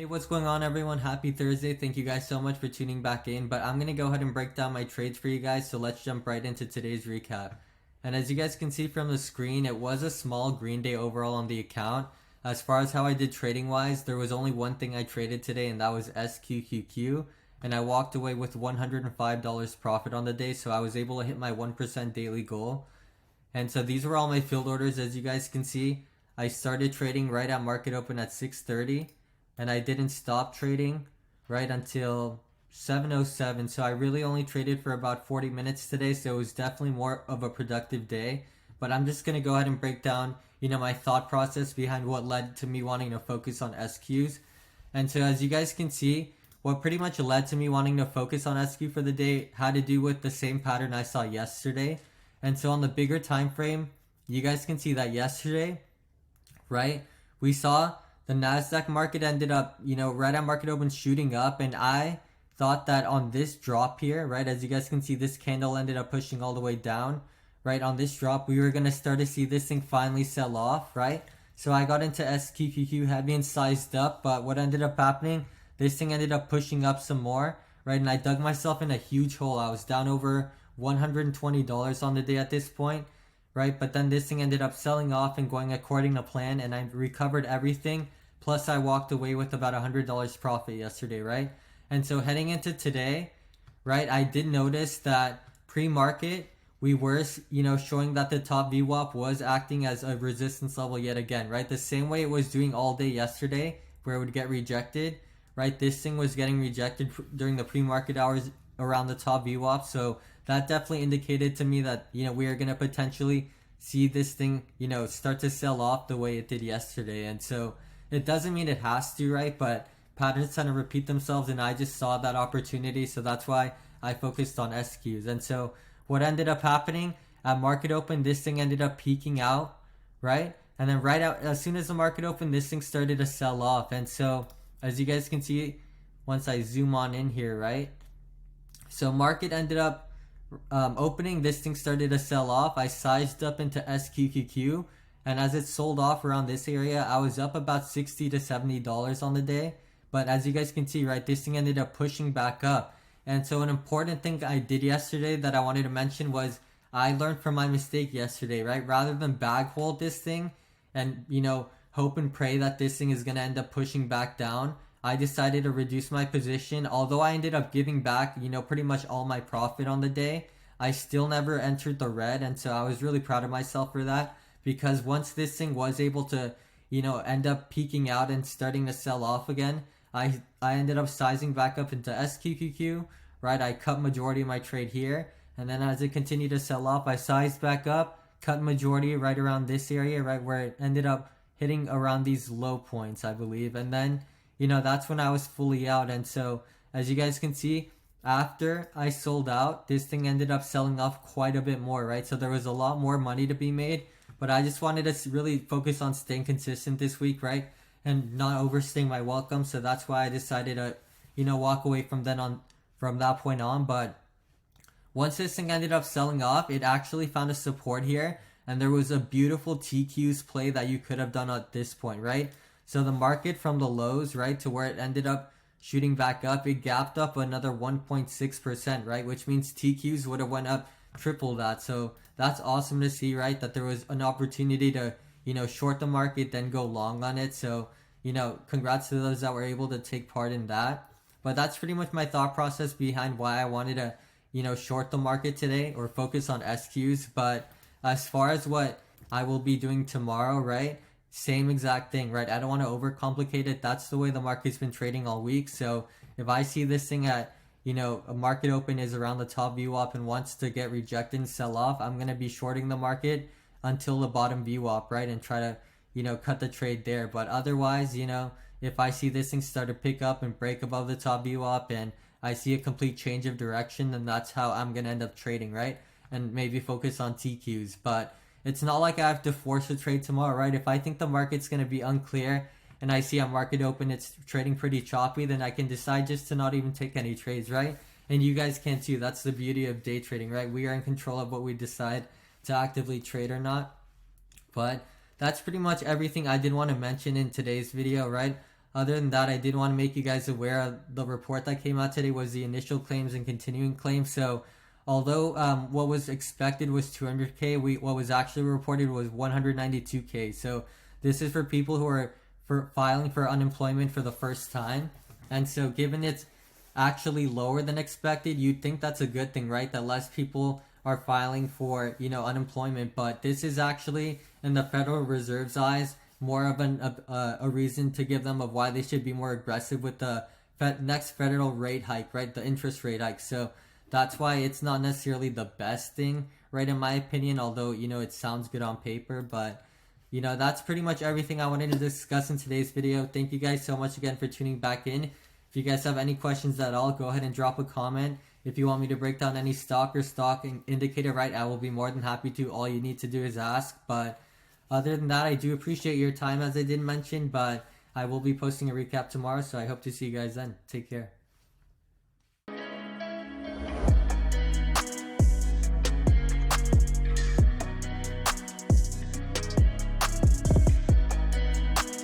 What's going on, everyone? Happy Thursday. Thank you guys so much for tuning back in, but I'm going to go ahead and break down my trades for you guys, so let's jump right into today's recap. And as you guys can see from the screen, it was a small green day overall on the account. As far as how I did trading wise, there was only one thing I traded today, and that was SQQQ, and I walked away with $105 profit on the day, so I was able to hit my 1% daily goal. And so these were all my field orders. As you guys can see, I started trading right at market open at 6:30, and I didn't stop trading right until 7:07. So I really only traded for about 40 minutes today, so it was definitely more of a productive day. But I'm just going to go ahead and break down, my thought process behind what led to me wanting to focus on SQs. And so as you guys can see, what pretty much led to me wanting to focus on SQ for the day had to do with the same pattern I saw yesterday. And so on the bigger time frame, you guys can see that yesterday, right, we saw the Nasdaq market ended up, right at market open shooting up, and I thought that on this drop here, right, as you guys can see, this candle ended up pushing all the way down, right, on this drop, we were going to start to see this thing finally sell off, right? So I got into SQQQ heavy and sized up, but what ended up happening, this thing ended up pushing up some more, right, and I dug myself in a huge hole. I was down over $120 on the day at this point, right? But then this thing ended up selling off and going according to plan, and I recovered everything. Plus, I walked away with about $100 profit yesterday, right? And so heading into today, right, I did notice that pre-market, we were, showing that the top VWAP was acting as a resistance level yet again, right? The same way it was doing all day yesterday, where it would get rejected, right? This thing was getting rejected during the pre-market hours around the top VWAP. So that definitely indicated to me that, we are going to potentially see this thing, start to sell off the way it did yesterday. And so it doesn't mean it has to, right? But patterns tend to repeat themselves, and I just saw that opportunity. So that's why I focused on SQs. And so what ended up happening at market open, this thing ended up peaking out, right? And then right out, as soon as the market opened, this thing started to sell off. And so as you guys can see, once I zoom on in here, right? So market ended up opening, this thing started to sell off. I sized up into SQQQ, and as it sold off around this area, I was up about $60 to $70 on the day. But as you guys can see, right, this thing ended up pushing back up. And so an important thing I did yesterday that I wanted to mention was I learned from my mistake yesterday, right? Rather than bag hold this thing and, hope and pray that this thing is going to end up pushing back down, I decided to reduce my position. Although I ended up giving back, pretty much all my profit on the day, I still never entered the red. And so I was really proud of myself for that, because once this thing was able to, end up peaking out and starting to sell off again, I ended up sizing back up into SQQQ, right? I cut majority of my trade here, and then as it continued to sell off, I sized back up, cut majority right around this area, right where it ended up hitting around these low points, I believe. And then, that's when I was fully out. And so as you guys can see, after I sold out, this thing ended up selling off quite a bit more, right? So there was a lot more money to be made, but I just wanted to really focus on staying consistent this week, right? And not overstaying my welcome. So that's why I decided to, walk away from that point on. But once this thing ended up selling off, it actually found a support here, and there was a beautiful TQs play that you could have done at this point, right? So the market from the lows, right, to where it ended up shooting back up, it gapped up another 1.6%, right? Which means TQs would have went up triple that. So that's awesome to see, right? That there was an opportunity to, short the market, then go long on it. So, congrats to those that were able to take part in that. But that's pretty much my thought process behind why I wanted to, short the market today or focus on SQs. But as far as what I will be doing tomorrow, right? Same exact thing, right? I don't want to overcomplicate it. That's the way the market's been trading all week. So if I see this thing at, a market open is around the top VWAP and wants to get rejected and sell off, I'm going to be shorting the market until the bottom VWAP, right? And try to, cut the trade there. But otherwise, if I see this thing start to pick up and break above the top VWAP and I see a complete change of direction, then that's how I'm going to end up trading, right? And maybe focus on TQs. But it's not like I have to force a trade tomorrow, right? If I think the market's going to be unclear and I see a market open, it's trading pretty choppy, then I can decide just to not even take any trades, right? And you guys can too. That's the beauty of day trading, right? We are in control of what we decide to actively trade or not. But that's pretty much everything I did want to mention in today's video, right? other than that, I did want to make you guys aware of the report that came out today was the initial claims and continuing claims. So although what was expected was 200K, what was actually reported was 192K. So this is for people who are filing for unemployment for the first time. And so given it's actually lower than expected, you'd think that's a good thing, right? That less people are filing for, unemployment. But this is actually, in the Federal Reserve's eyes, more of a reason to give them of why they should be more aggressive with the next federal rate hike, right? The interest rate hike. So that's why it's not necessarily the best thing, right? In my opinion, although, it sounds good on paper, but that's pretty much everything I wanted to discuss in today's video. Thank you guys so much again for tuning back in. If you guys have any questions at all, go ahead and drop a comment. If you want me to break down any stock or stock indicator, right, I will be more than happy to. All you need to do is ask. But other than that, I do appreciate your time, as I did mention, but I will be posting a recap tomorrow, so I hope to see you guys then. Take care.